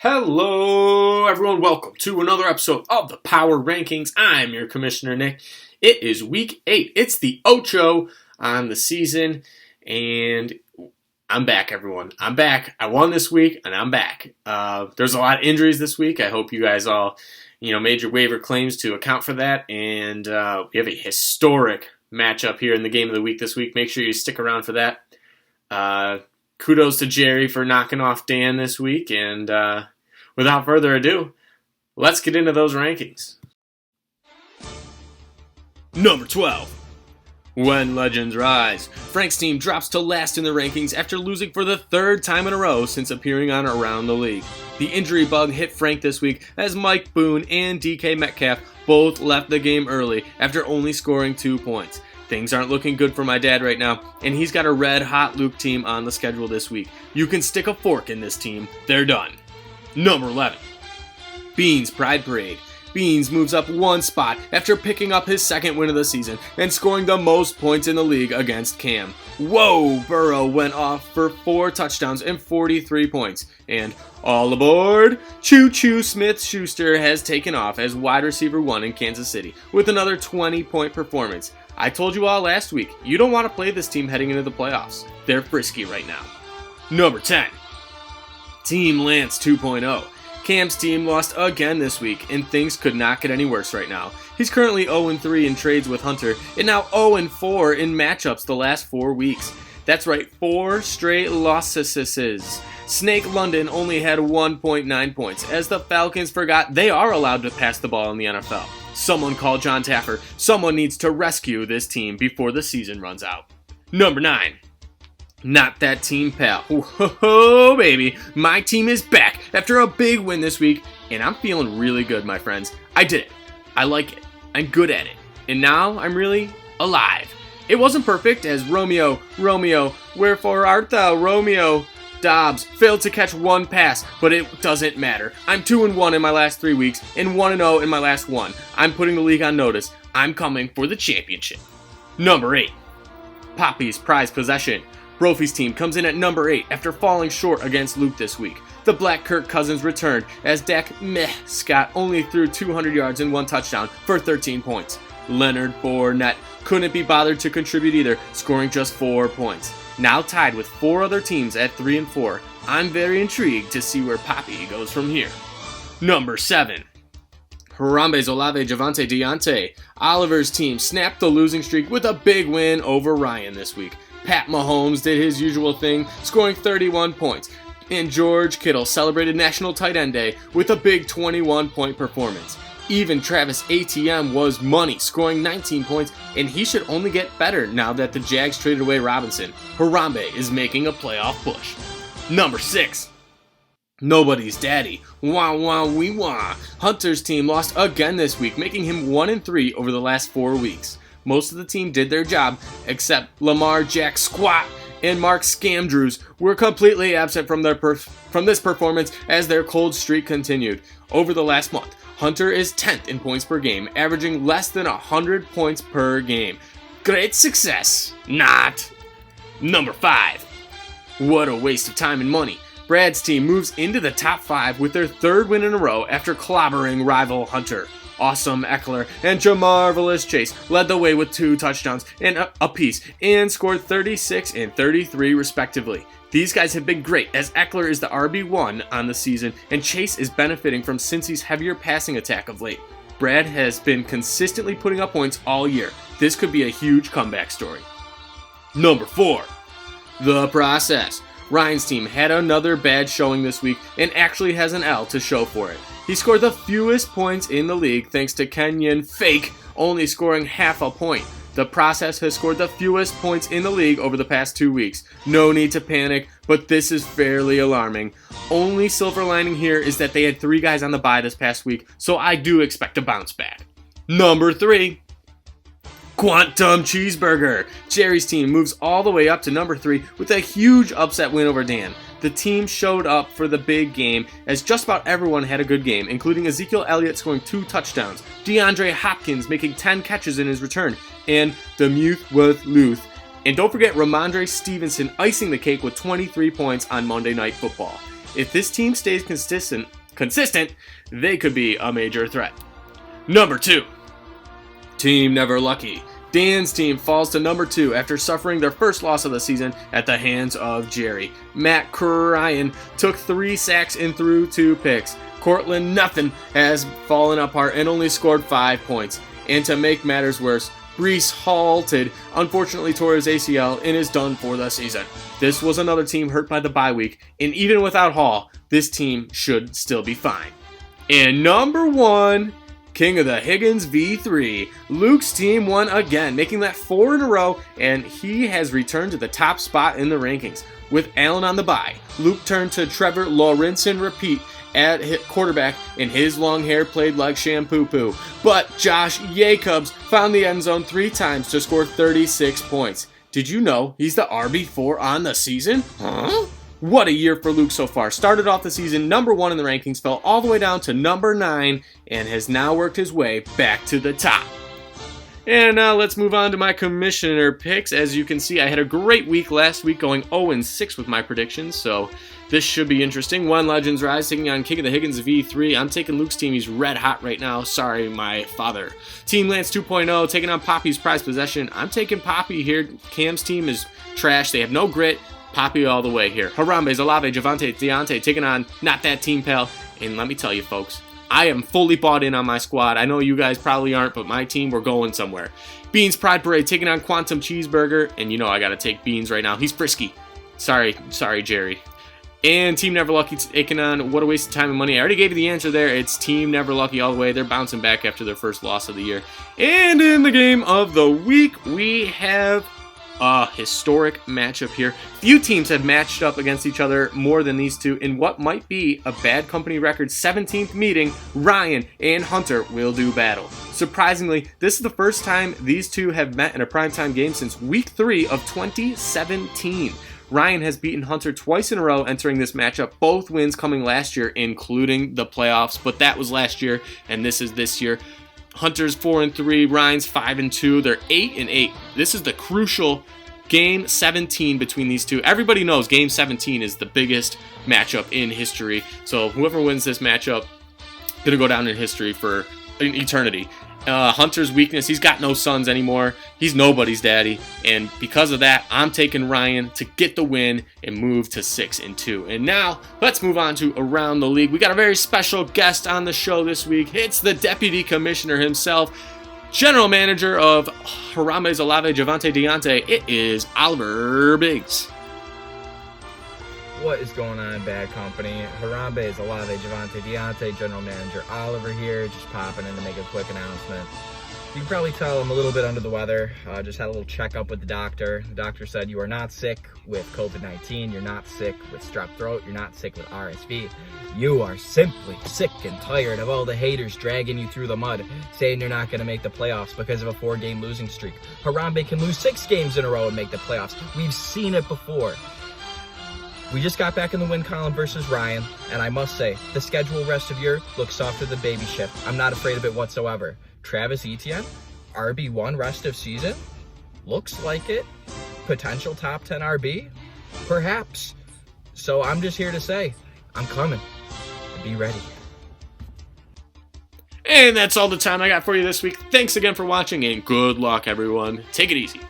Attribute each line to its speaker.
Speaker 1: Hello, everyone. Welcome to another episode of the Power Rankings. I'm your Commissioner Nick. It is week 8. It's the Ocho on the season, and I'm back, everyone. I'm back. I won this week, and I'm back. There's a lot of injuries this week. I hope you guys all, made your waiver claims to account for that, and we have a historic matchup here in the game of the week this week. Make sure you stick around for that. Kudos to Jerry for knocking off Dan this week, and without further ado, let's get into those rankings. Number 12. When Legends Rise. Frank's team drops to last in the rankings after losing for the third time in a row since appearing on Around the League. The injury bug hit Frank this week as Mike Boone and DK Metcalf both left the game early after only scoring 2 points. Things aren't looking good for my dad right now, and he's got a red-hot Luke team on the schedule this week. You can stick a fork in this team. They're done. Number 11. Beans Pride Parade. Beans moves up one spot after picking up his second win of the season and scoring the most points in the league against Cam. Whoa! Burrow went off for 4 touchdowns and 43 points. And all aboard! Choo Choo Smith-Schuster has taken off as wide receiver 1 in Kansas City with another 20-point performance. I told you all last week, you don't want to play this team heading into the playoffs. They're frisky right now. Number 10. Team Lance 2.0. Cam's team lost again this week, and things could not get any worse right now. He's currently 0-3 in trades with Hunter, and now 0-4 in matchups the last 4 weeks. That's right, 4 straight losses. Snake London only had 1.9 points, as the Falcons forgot they are allowed to pass the ball in the NFL. Someone call John Taffer. Someone needs to rescue this team before the season runs out. Number 9. Not that team, pal. Whoa, baby. My team is back after a big win this week, and I'm feeling really good, my friends. I did it. I like it. I'm good at it. And now I'm really alive. It wasn't perfect, as Romeo, wherefore art thou, Romeo? Dobbs failed to catch 1 pass, but it doesn't matter. I'm 2-1 in my last 3 weeks and 1-0 in my last 1. I'm putting the league on notice. I'm coming for the championship. Number 8. Poppy's Prize Possession. Brophy's team comes in at number 8 after falling short against Luke this week. The Black Kirk Cousins returned as Dak Scott only threw 200 yards and 1 touchdown for 13 points. Leonard Fournette couldn't be bothered to contribute either, scoring just 4 points. Now tied with 4 other teams at 3-4, I'm very intrigued to see where Poppy goes from here. Number 7. Harambe Olave Javante Deontay. Oliver's team snapped the losing streak with a big win over Ryan this week. Pat Mahomes did his usual thing, scoring 31 points. And George Kittle celebrated National Tight End Day with a big 21-point performance. Even Travis ATM was money, scoring 19 points, and he should only get better now that the Jags traded away Robinson. Harambe is making a playoff push. Number 6. Nobody's daddy. Wah wah wee wah. Hunter's team lost again this week, making him 1-3 over the last 4 weeks. Most of the team did their job, except Lamar Jack Squat and Mark Scamdrews were completely absent from this performance as their cold streak continued. Over the last month, Hunter is 10th in points per game, averaging less than 100 points per game. Great success. Not. Number 5. What a waste of time and money. Brad's team moves into the top 5 with their 3rd win in a row after clobbering rival Hunter. Awesome Eckler and Jamarvelous Chase led the way with 2 touchdowns and apiece and scored 36 and 33 respectively. These guys have been great as Eckler is the RB1 on the season and Chase is benefiting from Cincy's heavier passing attack of late. Brad has been consistently putting up points all year. This could be a huge comeback story. Number 4. The Process. Ryan's team had another bad showing this week and actually has an L to show for it. He scored the fewest points in the league thanks to Kenyon Fake only scoring half a point. The Process has scored the fewest points in the league over the past 2 weeks. No need to panic, but this is fairly alarming. Only silver lining here is that they had 3 guys on the bye this past week, so I do expect a bounce back. Number 3. Quantum Cheeseburger. Jerry's team moves all the way up to number 3 with a huge upset win over Dan. The team showed up for the big game as just about everyone had a good game, including Ezekiel Elliott scoring 2 touchdowns, DeAndre Hopkins making 10 catches in his return, and Demuth with Luth. And don't forget Ramondre Stevenson icing the cake with 23 points on Monday Night Football. If this team stays consistent, they could be a major threat. Number 2. Team Never Lucky. Dan's team falls to number 2 after suffering their first loss of the season at the hands of Jerry. Matt Cryan took 3 sacks and threw 2 picks. Cortland Nothing has fallen apart and only scored 5 points. And to make matters worse, Breece halted, unfortunately tore his ACL, and is done for the season. This was another team hurt by the bye week, and even without Hall, this team should still be fine. And number 1, King of the Higgins V3. Luke's team won again, making that 4 in a row, and he has returned to the top spot in the rankings. With Allen on the bye, Luke turned to Trevor Lawrence and repeat at quarterback, and his long hair played like shampoo poo. But Josh Jacobs found the end zone 3 times to score 36 points. Did you know he's the RB4 on the season? Huh? What a year for Luke so far. Started off the season number 1 in the rankings, fell all the way down to number 9, and has now worked his way back to the top. And now let's move on to my commissioner picks. As you can see, I had a great week last week, going 0-6 with my predictions, so this should be interesting. One Legends Rise taking on King of the Higgins V3. I'm taking Luke's team. He's red hot right now. Sorry, my father. Team Lance 2.0 taking on Poppy's Prized Possession. I'm taking Poppy here. Cam's team is trash. They have no grit. Poppy all the way here. Harambe, Olave, Javante, Deontay taking on Not That Team Pal. And let me tell you, folks, I am fully bought in on my squad. I know you guys probably aren't, but my team, we're going somewhere. Beans Pride Parade taking on Quantum Cheeseburger. And you know I got to take Beans right now. He's frisky. Sorry, Jerry. And Team Never Lucky taking on What a Waste of Time and Money. I already gave you the answer there. It's Team Never Lucky all the way. They're bouncing back after their first loss of the year. And in the game of the week, we have a historic matchup here. Few teams have matched up against each other more than these two. In what might be a Bad Company record 17th meeting, Ryan and Hunter will do battle. Surprisingly, this is the first time these two have met in a primetime game since week 3 of 2017. Ryan has beaten Hunter twice in a row entering this matchup, both wins coming last year, including the playoffs, but that was last year, and this is this year. Hunter's 4-3, Ryan's 5-2, they're 8-8. This is the crucial Game 17 between these two. Everybody knows Game 17 is the biggest matchup in history, so whoever wins this matchup gonna go down in history for an eternity. Hunter's weakness, he's got no sons anymore. He's nobody's daddy. And because of that, I'm taking Ryan to get the win and move to 6-2. And now, let's move on to Around the League. We got a very special guest on the show this week. It's the Deputy Commissioner himself, General Manager of Harambe, Olave, Javante, Deontay. It is Oliver Biggs.
Speaker 2: What is going on, Bad Company? Harambe, Olave, Javante, Deontay, General Manager Oliver here, just popping in to make a quick announcement. You can probably tell I'm a little bit under the weather. Just had a little checkup with the doctor. The doctor said you are not sick with COVID-19, you're not sick with strep throat, you're not sick with RSV. You are simply sick and tired of all the haters dragging you through the mud, saying you're not going to make the playoffs because of a 4-game losing streak. Harambe can lose 6 games in a row and make the playoffs. We've seen it before. We just got back in the win column versus Ryan, and I must say, the schedule rest of year looks softer than baby shit. I'm not afraid of it whatsoever. Travis Etienne, RB1 rest of season? Looks like it. Potential top 10 RB? Perhaps. So I'm just here to say, I'm coming. Be ready.
Speaker 1: And that's all the time I got for you this week. Thanks again for watching, and good luck, everyone. Take it easy.